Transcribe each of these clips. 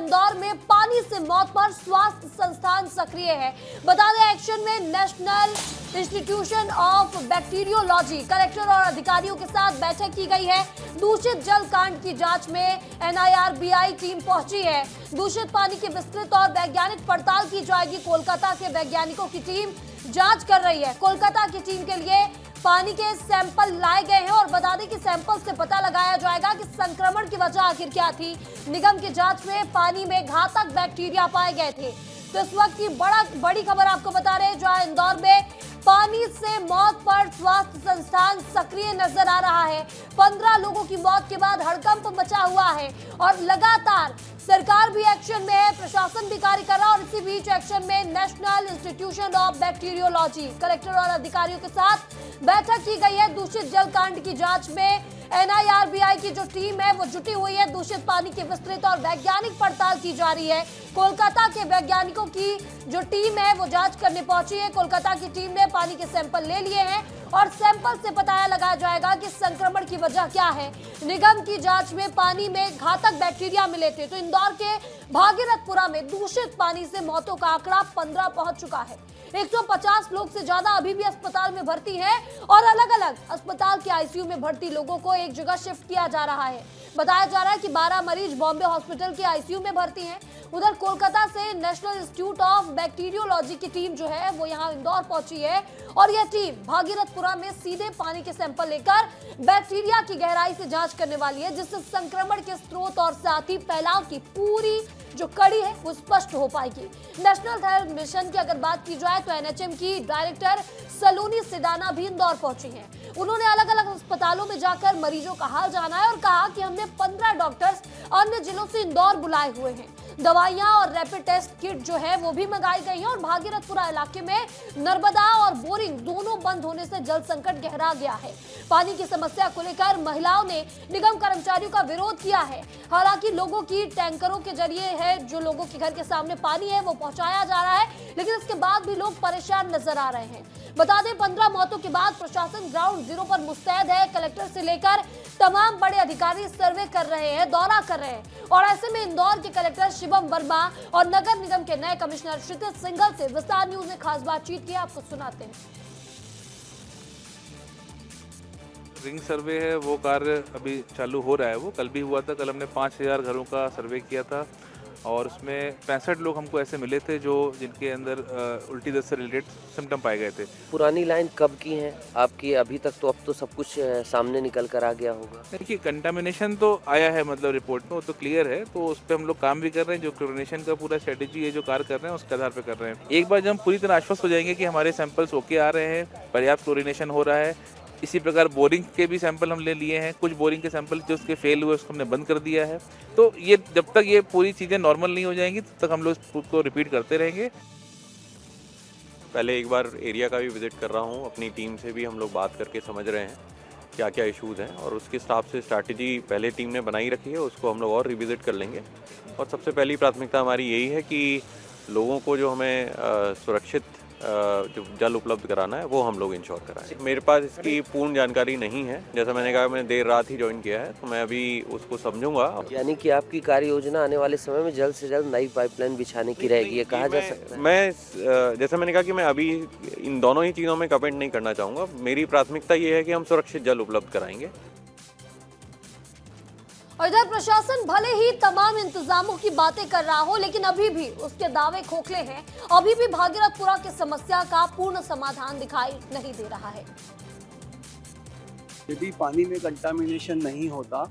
इंदौर में पानी से मौत पर स्वास्थ्य संस्थान सक्रिय है। बता दें, एक्शन में national institution of bacteriology collector और अधिकारियों के साथ बैठक की गई है। दूषित जल कांड की जांच में NIRBI टीम पहुंची है। दूषित पानी की विस्तृत और वैज्ञानिक पड़ताल की जाएगी। कोलकाता के वैज्ञानिकों की टीम जांच कर रही है। कोलकाता की टीम के लिए पानी के सैंपल लाए गए हैं और बता दें कि सैंपल से पता लगाया जाएगा कि संक्रमण की वजह आखिर क्या थी। निगम की जांच में पानी में घातक बैक्टीरिया पाए गए थे। तो इस वक्त की बड़ी खबर आपको बता रहे हैं, जहां इंदौर में पानी से मौत पर स्वास्थ्य संस्थान सक्रिय नजर आ रहा है। 15 लोगों की मौत के बाद हड़कंप मचा हुआ है और लगातार सरकार भी एक्शन में है, प्रशासन भी कार्य कर रहा है और इसी बीच एक्शन में national institution of bacteriology collector और अधिकारियों के साथ बैठक की गई है। दूषित जल कांड की जांच में NIRBI की जो टीम है वो जुटी हुई है। दूषित पानी की विस्तृत और वैज्ञानिक पड़ताल की जा रही है। कोलकाता के वैज्ञानिकों की जो टीम है वो जांच करने पहुंची है। कोलकाता की टीम ने पानी के सैंपल ले लिए हैं और सैंपल से पता लगाया जाएगा कि संक्रमण की वजह क्या है। निगम की जांच में पानी में घातक बैक्टीरिया मिले थे। तो इंदौर के भागीरथपुरा में दूषित पानी से मौतों का आंकड़ा 15 पहुंच चुका है। 150 लोग से ज्यादा अभी भी अस्पताल में भर्ती हैं और अलग अलग अस्पताल के ICU में भर्ती लोगों को एक जगह शिफ्ट किया जा रहा है। बताया जा रहा है कि 12 मरीज बॉम्बे हॉस्पिटल के ICU में भर्ती हैं। उधर कोलकाता से नेशनल इंस्टीट्यूट ऑफ बैक्टीरियोलॉजी की टीम जो है वो यहाँ इंदौर पहुंची है और यह टीम भागीरथपुरा में सीधे पानी के सैंपल लेकर बैक्टीरिया की गहराई से जांच करने वाली है, जिससे संक्रमण के स्रोत और साथ ही फैलाव की पूरी जो कड़ी है वो स्पष्ट हो पाएगी। नेशनल हेल्थ मिशन की अगर बात की जाए तो NHM की डायरेक्टर सलोनी सिडाना भी इंदौर पहुंची हैं। उन्होंने अलग अलग अस्पतालों में जाकर मरीजों का हाल जाना है और कहा कि हमने 15 डॉक्टर्स अन्य जिलों से इंदौर बुलाए हुए हैं। दवाइयां और रैपिड टेस्ट किट जो है वो भी मंगाई गई है और भागीरथपुरा इलाके में नर्मदा और बोरिंग दोनों बंद होने से जल संकट गहरा गया है। पानी की समस्या को लेकर महिलाओं ने निगम कर्मचारियों का विरोध किया है। हालांकि लोगों की टैंकरों के जरिए है जो लोगों के घर के सामने पानी है वो पहुंचाया जा रहा है, लेकिन इसके बाद भी लोग परेशान नजर आ रहे हैं। बता दें, 15 मौतों के बाद प्रशासन ग्राउंड जीरो पर मुस्तैद है। कलेक्टर से लेकर तमाम बड़े अधिकारी सर्वे कर रहे हैं, दौरा कर रहे हैं और ऐसे में इंदौर के कलेक्टर शिवम वर्मा और नगर निगम के नए कमिश्नर क्षितिज सिंघल से विस्तार न्यूज ने खास बातचीत की। आपको सुनाते हैं। रिंग सर्वे है वो कार्य अभी चालू हो रहा है। वो कल भी हुआ था। कल हमने 5000 घरों का सर्वे किया था और उसमें 65 लोग हमको ऐसे मिले थे जो जिनके अंदर उल्टी दस्त से रिलेटेड सिम्टम पाए गए थे। पुरानी लाइन कब की है आपकी अभी तक? तो अब तो सब कुछ सामने निकल कर आ गया होगा। देखिए, कंटामिनेशन तो आया है, मतलब रिपोर्ट में वो तो क्लियर है, तो उस पर हम लोग काम भी कर रहे हैं। जो क्लोरिनेशन का पूरा स्ट्रेटेजी है जो कार्य कर रहे हैं उसके आधार पर कर रहे हैं। एक बार जब हम पूरी तरह आश्वस्त हो जाएंगे कि हमारे सैंपल्स ओके आ रहे हैं, पर्याप्त क्लोरिनेशन हो रहा है, इसी प्रकार बोरिंग के भी सैंपल हम ले लिए हैं। कुछ बोरिंग के सैंपल जो उसके फेल हुए उसको हमने बंद कर दिया है। तो ये जब तक ये पूरी चीज़ें नॉर्मल नहीं हो जाएंगी तब तक हम लोग इसको रिपीट करते रहेंगे। पहले एक बार एरिया का भी विजिट कर रहा हूँ। अपनी टीम से भी हम लोग बात करके समझ रहे हैं क्या क्या इश्यूज़ हैं और उसके हिसाब से स्ट्रैटेजी पहले टीम ने बनाई रखी है, उसको हम लोग और रिविजिट कर लेंगे। और सबसे पहली प्राथमिकता हमारी यही है कि लोगों को जो हमें सुरक्षित जो जल उपलब्ध कराना है वो हम लोग इंश्योर कराएं। मेरे पास इसकी पूर्ण जानकारी नहीं है। जैसा मैंने कहा, मैंने देर रात ही ज्वाइन किया है, तो मैं अभी उसको समझूंगा। यानी कि आपकी कार्य योजना आने वाले समय में जल्द से जल्द नई पाइपलाइन बिछाने की रहेगी, ये कहा जा सकता है? मैं जैसा मैंने कहा कि मैं अभी इन दोनों ही चीज़ों में कमेंट नहीं करना चाहूँगा। मेरी प्राथमिकता ये है कि हम सुरक्षित जल उपलब्ध कराएंगे। और इधर प्रशासन भले ही तमाम इंतजामों की बातें कर रहा हो, लेकिन अभी भी उसके दावे खोखले हैं। अभी भी भागीरथपुरा की समस्या का पूर्ण समाधान दिखाई नहीं दे रहा है। यदि पानी में कंटामिनेशन नहीं होता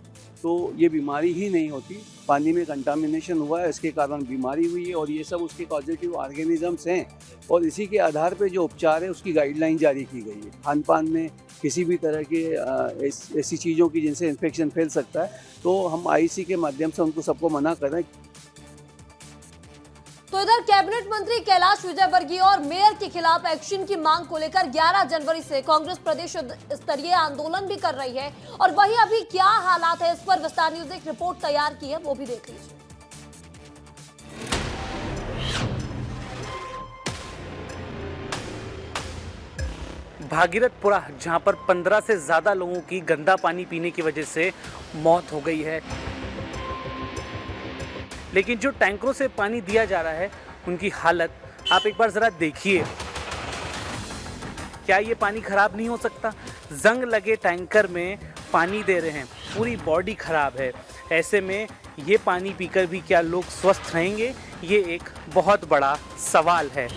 तो ये बीमारी ही नहीं होती। पानी में कंटामिनेशन हुआ है, इसके कारण बीमारी हुई है और ये सब उसके पॉजिटिव ऑर्गेनिजम्स हैं और इसी के आधार पे जो उपचार है उसकी गाइडलाइन जारी की गई है। खान पान में किसी भी तरह के ऐसी चीज़ों की जिनसे इन्फेक्शन फैल सकता है तो हम IC के माध्यम से उनको सबको मना कर रहे हैं। तो इधर कैबिनेट मंत्री कैलाश विजयवर्गीय और मेयर के खिलाफ एक्शन की मांग को लेकर 11 जनवरी से कांग्रेस प्रदेश स्तरीय आंदोलन भी कर रही है और वही अभी क्या हालात है इस पर विस्तार न्यूज ने एक रिपोर्ट तैयार की है, वो भी देख लीजिए। भागीरथपुरा, जहां पर 15 से ज्यादा लोगों की गंदा पानी पीने की वजह से मौत हो गई है। लेकिन जो टैंकरों से पानी दिया जा रहा है उनकी हालत आप एक बार ज़रा देखिए। क्या ये पानी ख़राब नहीं हो सकता? जंग लगे टैंकर में पानी दे रहे हैं, पूरी बॉडी ख़राब है। ऐसे में ये पानी पीकर भी क्या लोग स्वस्थ रहेंगे? ये एक बहुत बड़ा सवाल है।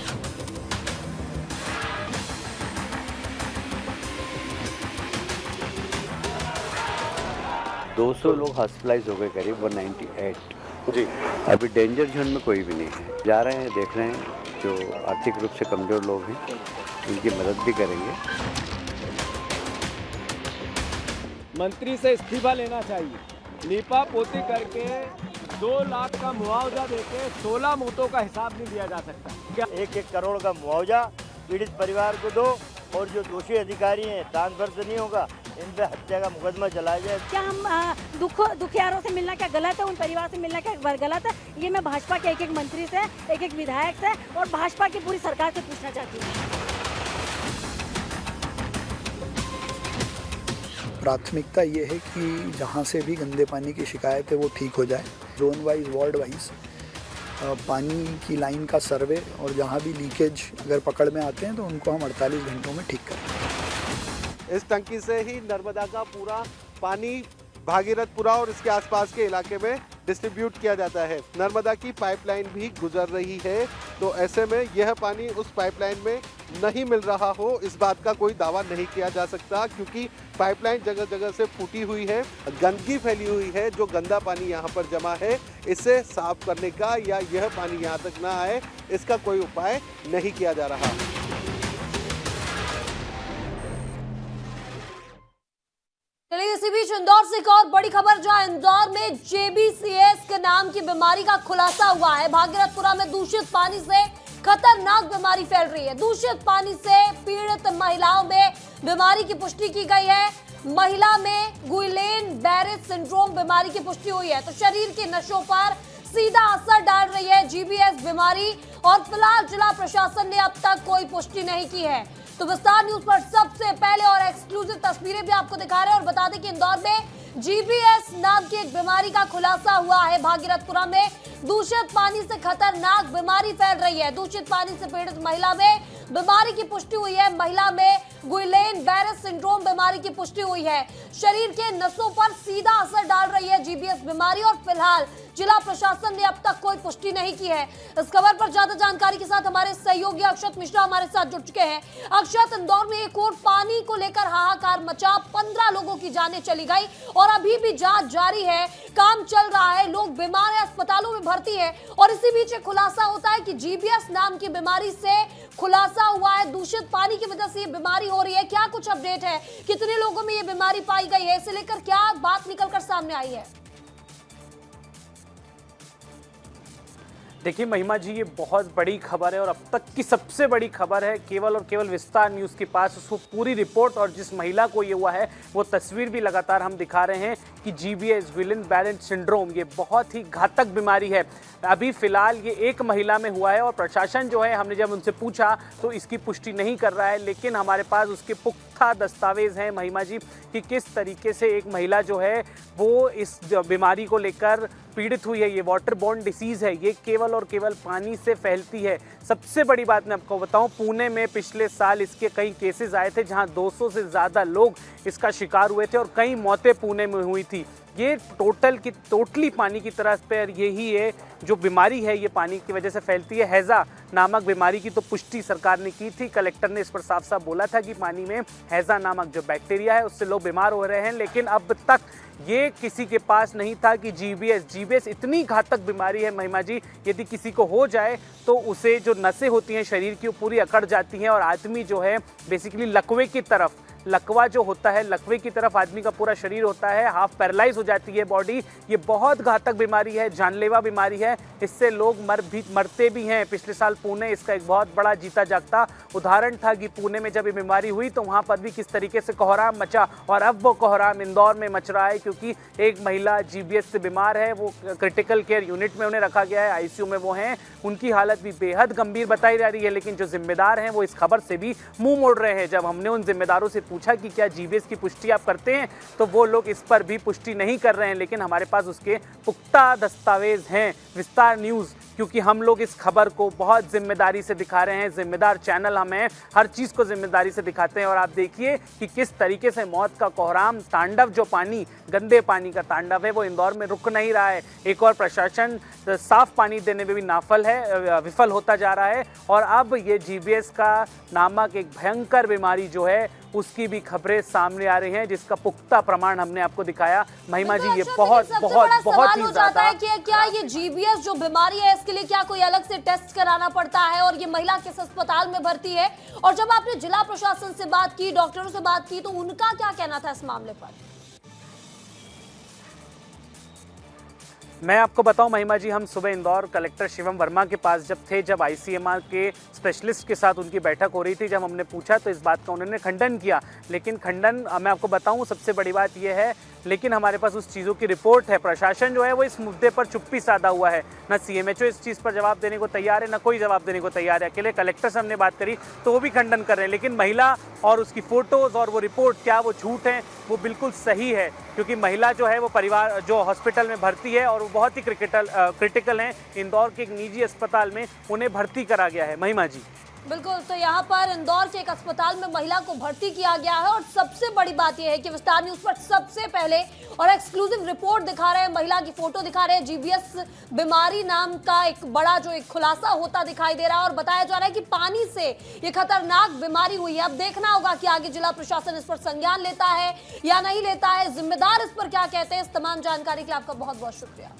दो 200 लोग हॉस्पिटलाइज हो गए, करीब 198 जी। अभी डेंजर जोन में कोई भी नहीं है। जा रहे हैं, देख रहे हैं, जो आर्थिक रूप से कमज़ोर लोग हैं उनकी मदद भी करेंगे। मंत्री से इस्तीफा लेना चाहिए। लीपा पोती करके 2 लाख का मुआवजा देके 16 मौतों का हिसाब नहीं दिया जा सकता। क्या 1-1 करोड़ का मुआवजा पीड़ित परिवार को दो, और जो दोषी अधिकारी हैं ट्रांसफर से नहीं होगा, इन पे हत्या का मुकदमा चलाया जाए। क्या हम दुखियारों से मिलना क्या गलत है? उन परिवार से मिलना क्या गलत है? ये मैं भाजपा के एक मंत्री से, एक विधायक से और भाजपा की पूरी सरकार से पूछना चाहती हूँ। प्राथमिकता ये है कि जहाँ से भी गंदे पानी की शिकायत है वो ठीक हो जाए। जोन वाइज, वार्ड वाइज पानी की लाइन का सर्वे, और जहाँ भी लीकेज अगर पकड़ में आते हैं तो उनको हम 48 घंटों में ठीक करें। इस टंकी से ही नर्मदा का पूरा पानी भागीरथपुरा और इसके आसपास के इलाके में डिस्ट्रीब्यूट किया जाता है। नर्मदा की पाइपलाइन भी गुजर रही है, तो ऐसे में यह पानी उस पाइपलाइन में नहीं मिल रहा हो, इस बात का कोई दावा नहीं किया जा सकता, क्योंकि पाइपलाइन जगह जगह से फूटी हुई है, गंदगी फैली हुई है। जो गंदा पानी यहाँ पर जमा है, इसे साफ करने का या यह पानी यहाँ तक ना आए, इसका कोई उपाय नहीं किया जा रहा। चलिए इसी बीच इंदौर से एक और बड़ी खबर, जहां इंदौर में जेबीसीएस के नाम की बीमारी का खुलासा हुआ है। भागीरथपुरा में दूषित पानी से खतरनाक बीमारी फैल रही है। दूषित पानी से पीड़ित महिलाओं में बीमारी की पुष्टि की गई है। महिला में गुइलेन बैरे सिंड्रोम बीमारी की पुष्टि हुई है। तो शरीर के नसों पर सीधा असर डाल रही है जीबीएस बीमारी, और फिलहाल जिला प्रशासन ने अब तक कोई पुष्टि नहीं की है। तो विस्तार न्यूज पर सबसे पहले और एक्सक्लूसिव तस्वीरें भी आपको दिखा रहे हैं, और बता दें कि इंदौर में जीबीएस नाम की एक बीमारी का खुलासा हुआ है। भागीरथपुरा में दूषित पानी से खतरनाक बीमारी फैल रही है। दूषित पानी से पीड़ित महिला में बीमारी की पुष्टि हुई है। महिला में गुइलेन बैरे सिंड्रोम बीमारी की पुष्टि हुई है। शरीर के नसों पर सीधा असर डाल रही है जीबीएस बीमारी, और फिलहाल जिला प्रशासन ने अब तक कोई पुष्टि नहीं की है। इस खबर पर ज्यादा जानकारी के साथ हमारे सहयोगी अक्षत मिश्रा हमारे साथ जुड़ चुके हैं। अक्षत, इंदौर में एक और पानी को लेकर हाहाकार मचा, 15 लोगों की जानें चली गई और अभी भी जांच जारी है, काम चल रहा है, लोग बीमार हैं, अस्पतालों में भर्ती है, और इसी बीच एक खुलासा होता है कि जीबीएस नाम की बीमारी से खुलासा हुआ है। दूषित पानी की वजह से ये बीमारी हो रही है। क्या कुछ अपडेट है, कितने लोगों में ये बीमारी पाई गई है, इसे लेकर क्या बात निकलकर सामने आई है? देखिए महिमा जी, ये बहुत बड़ी खबर है और अब तक की सबसे बड़ी खबर है। केवल और केवल विस्तार न्यूज़ के पास उसको पूरी रिपोर्ट और जिस महिला को ये हुआ है वो तस्वीर भी लगातार हम दिखा रहे हैं कि जीबीएस गुइलेन बैरे सिंड्रोम ये बहुत ही घातक बीमारी है। अभी फिलहाल ये एक महिला में हुआ है और प्रशासन जो है, हमने जब उनसे पूछा तो इसकी पुष्टि नहीं कर रहा है, लेकिन हमारे पास उसके पुख्ता दस्तावेज हैं महिमा जी कि किस तरीके से एक महिला जो है वो इस बीमारी को लेकर पीड़ित हुई है। ये वाटर बोर्न डिसीज़ है, ये केवल और केवल पानी से फैलती है। सबसे बड़ी बात मैं आपको बताऊं, पुणे में पिछले साल इसके कई केसेस आए थे जहां 200 से ज़्यादा लोग इसका शिकार हुए थे और कई मौतें पुणे में हुई थी। ये टोटली पानी की तरह पर यही है जो बीमारी है, ये पानी की वजह से फैलती है। हैज़ा नामक बीमारी की तो पुष्टि सरकार ने की थी, कलेक्टर ने इस पर साफ साफ बोला था कि पानी में हैज़ा नामक जो बैक्टीरिया है उससे लोग बीमार हो रहे हैं, लेकिन अब तक ये किसी के पास नहीं था कि जीबीएस इतनी घातक बीमारी है महिमा जी, यदि किसी को हो जाए तो उसे जो नसें होती हैं शरीर की वो पूरी अकड़ जाती हैं और आदमी जो है बेसिकली लकवे की तरफ, लकवा जो होता है लकवे की तरफ आदमी का पूरा शरीर होता है, हाफ पैरालाइज हो जाती है बॉडी। ये बहुत घातक बीमारी है, जानलेवा बीमारी है, इससे लोग मरते भी हैं। पिछले साल पुणे इसका एक बहुत बड़ा जीता जागता उदाहरण था कि पुणे में जब ये बीमारी हुई तो वहाँ पर भी किस तरीके से कोहराम मचा, और अब वो कोहराम इंदौर में मच रहा है क्योंकि एक महिला जीबीएस से बीमार है, वो क्रिटिकल केयर यूनिट में उन्हें रखा गया है, आईसीयू में वो हैं, उनकी हालत भी बेहद गंभीर बताई जा रही है। लेकिन जो जिम्मेदार हैं वो इस खबर से भी मुँह मोड़ रहे हैं। जब हमने उन जिम्मेदारों से पूछा कि क्या जीबीएस की पुष्टि आप करते हैं, तो वो लोग इस पर भी पुष्टि नहीं कर रहे हैं, लेकिन हमारे पास उसके पुख्ता दस्तावेज हैं। विस्तार न्यूज़, क्योंकि हम लोग इस खबर को बहुत जिम्मेदारी से दिखा रहे हैं, जिम्मेदार चैनल हम हैं, हर चीज़ को जिम्मेदारी से दिखाते हैं। और आप देखिए कि किस तरीके से मौत का कोहराम, तांडव, जो पानी, गंदे पानी का तांडव है, वो इंदौर में रुक नहीं रहा है। एक और प्रशासन साफ पानी देने में भी विफल होता जा रहा है। और अब ये जीबीएस का नामक एक भयंकर बीमारी जो है उसकी भी खबरें सामने आ रही हैं, जिसका पुख्ता प्रमाण हमने आपको दिखाया। महिमा जी, ये बहुत बहुत बहुत ही ज्यादा है ज्यादा कि क्या ये जीबीएस जो बीमारी है इसके लिए क्या कोई अलग से टेस्ट कराना पड़ता है, और ये महिला किस अस्पताल में भर्ती है? और जब आपने जिला प्रशासन से बात की, डॉक्टरों से बात की, तो उनका क्या कहना था इस मामले पर? मैं आपको बताऊं महिमा जी, हम सुबह इंदौर कलेक्टर शिवम वर्मा के पास जब थे, जब आईसीएमआर के स्पेशलिस्ट के साथ उनकी बैठक हो रही थी, जब हमने पूछा तो इस बात का उन्होंने खंडन किया। लेकिन खंडन, मैं आपको बताऊं, सबसे बड़ी बात यह है, लेकिन हमारे पास उस चीज़ों की रिपोर्ट है। प्रशासन जो है वो इस मुद्दे पर चुप्पी साधा हुआ है। ना सीएमएचओ इस चीज़ पर जवाब देने को तैयार है, ना कोई जवाब देने को तैयार है। अकेले कलेक्टर से हमने बात करी तो वो भी खंडन कर रहे हैं। लेकिन महिला और उसकी फ़ोटोज़ और वो रिपोर्ट, क्या वो झूठ है? वो बिल्कुल सही है, क्योंकि महिला जो है वो परिवार जो हॉस्पिटल में भर्ती है और वो बहुत ही क्रिटिकल हैं। इंदौर के एक निजी अस्पताल में उन्हें भर्ती करा गया है। महिमा जी, बिल्कुल, तो यहाँ पर इंदौर के एक अस्पताल में महिला को भर्ती किया गया है। और सबसे बड़ी बात यह है कि विस्तार न्यूज पर सबसे पहले और एक्सक्लूसिव रिपोर्ट दिखा रहे हैं, महिला की फोटो दिखा रहे हैं। जीबीएस बीमारी नाम का एक बड़ा जो एक खुलासा होता दिखाई दे रहा है, और बताया जा रहा है कि पानी से ये खतरनाक बीमारी हुई है। अब देखना होगा कि आगे जिला प्रशासन इस पर संज्ञान लेता है या नहीं लेता है, जिम्मेदार इस पर क्या कहते हैं। इस तमाम जानकारी के लिए आपका बहुत बहुत शुक्रिया।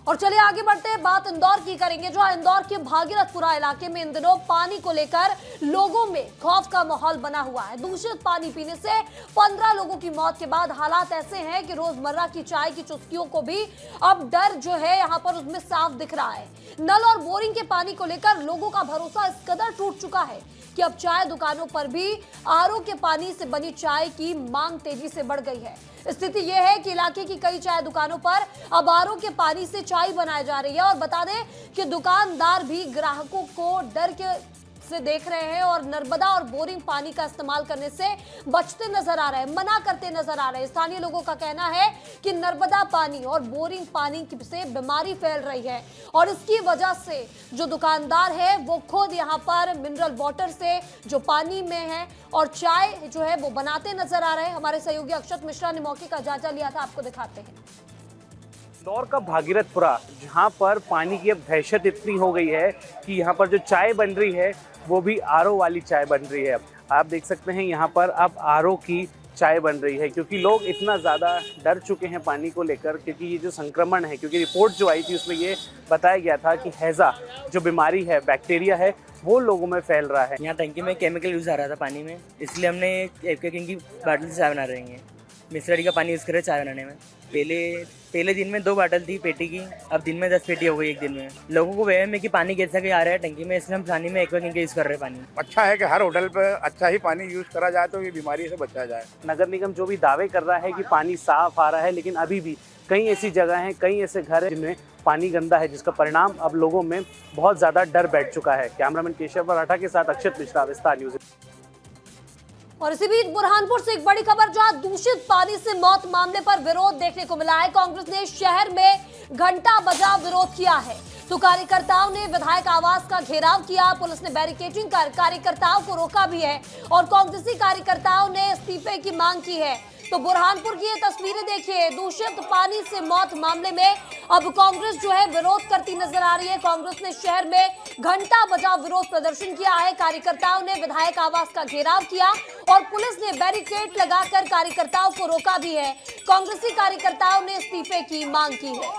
और चलिए आगे बढ़ते हैं, बात इंदौर की करेंगे, जो इंदौर के भागीरथपुरा इलाके में इन दिनों पानी को लेकर लोगों में खौफ का माहौल बना हुआ है। दूषित पानी पीने से 15 लोगों की मौत के बाद हालात ऐसे हैं कि रोजमर्रा की चाय की चुस्कियों को भी अब डर जो है यहाँ पर उसमें साफ दिख रहा है। नल और बोरिंग के पानी को लेकर लोगों का भरोसा इस कदर टूट चुका है कि अब चाय दुकानों पर भी आरओ के पानी से बनी चाय की मांग तेजी से बढ़ गई है। स्थिति यह है कि इलाके की कई चाय दुकानों पर अब आरओ के पानी से चाय बनाई जा रही है। और बता दें कि दुकानदार भी ग्राहकों को डर के से देख रहे हैं और नर्मदा और बोरिंग पानी का इस्तेमाल करने से बचते नजर आ रहे हैं, मना करते नजर आ रहे हैं। स्थानीय लोगों का कहना है कि नर्मदा पानी और बोरिंग पानी से बीमारी फैल रही है, और इसकी वजह से जो दुकानदार है वो खुद यहाँ पर मिनरल वाटर से जो पानी में है और चाय जो है वो बनाते नजर आ रहे हैं। हमारे सहयोगी अक्षत मिश्रा ने मौके का जायजा लिया था, आपको दिखाते हैं। इंदौर का भागीरथपुरा, जहाँ पर पानी की अब दहशत इतनी हो गई है कि यहाँ पर जो चाय बन रही है वो भी आरओ वाली चाय बन रही है। अब आप देख सकते हैं यहाँ पर अब आरओ की चाय बन रही है, क्योंकि लोग इतना ज़्यादा डर चुके हैं पानी को लेकर। क्योंकि ये जो संक्रमण है, क्योंकि रिपोर्ट जो आई थी उसमें ये बताया गया था कि हैज़ा जो बीमारी है, बैक्टीरिया है, वो लोगों में फैल रहा है। यहाँ टंकी में केमिकल यूज़ आ रहा था पानी में, इसलिए हमने एक की बाटल से चाय बना रहे हैं। मिश्री का पानी यूज़ कर रहे चाय बनाने में। पहले दिन में 2 बाटल थी पेटी की, अब दिन में 10 पेटी हो गई एक दिन में। लोगों को वहम है कि पानी कैसा कि आ रहा है टंकी में, इसलिए हम पानी में एक्वा किंग यूज़ कर रहे हैं पानी। अच्छा है कि हर होटल पे अच्छा ही पानी यूज़ करा जाए तो ये बीमारी से बचा जाए। नगर निगम जो भी दावे कर रहा है कि पानी साफ आ रहा है, लेकिन अभी भी कई ऐसी जगह हैं, कई ऐसे घर हैं जिनमें पानी गंदा है, जिसका परिणाम अब लोगों में बहुत ज़्यादा डर बैठ चुका है। कैमरामैन केशव मराठा के साथ अक्षत मिश्रा, विस्तार न्यूज़। और इसी बीच बुरहानपुर से एक बड़ी खबर, जहां दूषित पानी से मौत मामले पर विरोध देखने को मिला है। कांग्रेस ने शहर में घंटा बजाव विरोध किया है, तो कार्यकर्ताओं ने विधायक आवास का घेराव किया। पुलिस ने बैरिकेडिंग कर कार्यकर्ताओं को रोका भी है, और कांग्रेसी कार्यकर्ताओं ने इस्तीफे की मांग की है। तो बुरहानपुर की ये तस्वीरें देखिए, दूषित पानी से मौत मामले में अब कांग्रेस जो है विरोध करती नजर आ रही है। कांग्रेस ने शहर में घंटा बजाव विरोध प्रदर्शन किया है, कार्यकर्ताओं ने विधायक आवास का घेराव किया और पुलिस ने बैरिकेड लगाकर कार्यकर्ताओं को रोका भी है। कांग्रेसी कार्यकर्ताओं ने इस्तीफे की मांग की है।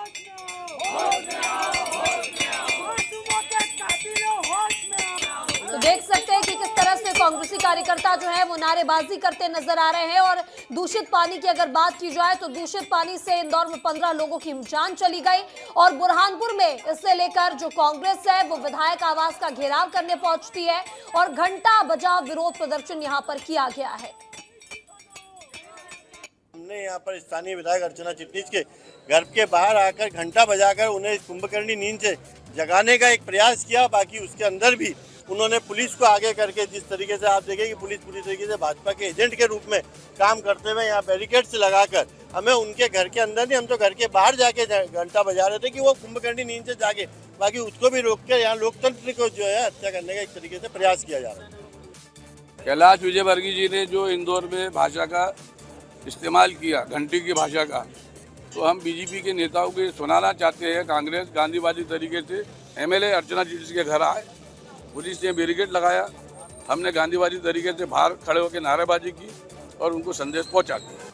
तो देख सकते हैं कि किस तरह से कांग्रेसी कार्यकर्ता जो है वो नारेबाजी करते नजर आ रहे हैं। और दूषित पानी की अगर बात की जाए तो दूषित पानी से इंदौर में 15 लोगों की जान चली गई, और बुरहानपुर में इससे लेकर जो कांग्रेस है वो विधायक आवास का घेराव करने पहुंचती है और घंटा बजाव विरोध प्रदर्शन यहां पर किया गया है। हमने यहाँ पर स्थानीय विधायक अर्चना चिटनीस के घर के बाहर आकर घंटा बजाकर उन्हें कुंभकर्णी नींद से जगाने का एक प्रयास किया। बाकी उसके अंदर भी उन्होंने पुलिस को आगे करके, जिस तरीके से आप देखें कि पुलिस पूरी तरीके से भाजपा के एजेंट के रूप में काम करते हुए यहाँ बैरिकेड्स लगाकर हमें उनके घर के अंदर नहीं, हम तो घर के बाहर जाके घंटा बजा रहे थे कि वो कुंभकर्णी नींद से जागे, बाकी उसको भी रोक के यहाँ लोकतंत्र को जो है हत्या करने का एक तरीके से प्रयास किया जा रहा है। कैलाश विजयवर्गीय जी ने जो इंदौर में भाषा का इस्तेमाल किया, घंटी की भाषा का, तो हम बीजेपी के नेताओं को सुनाना चाहते हैं, कांग्रेस गांधीवादी तरीके से एमएलए अर्चना जी के घर आए, पुलिस ने बैरिकेड लगाया, हमने गांधीवादी तरीके से बाहर खड़े होकर नारेबाजी की और उनको संदेश पहुंचा दिया।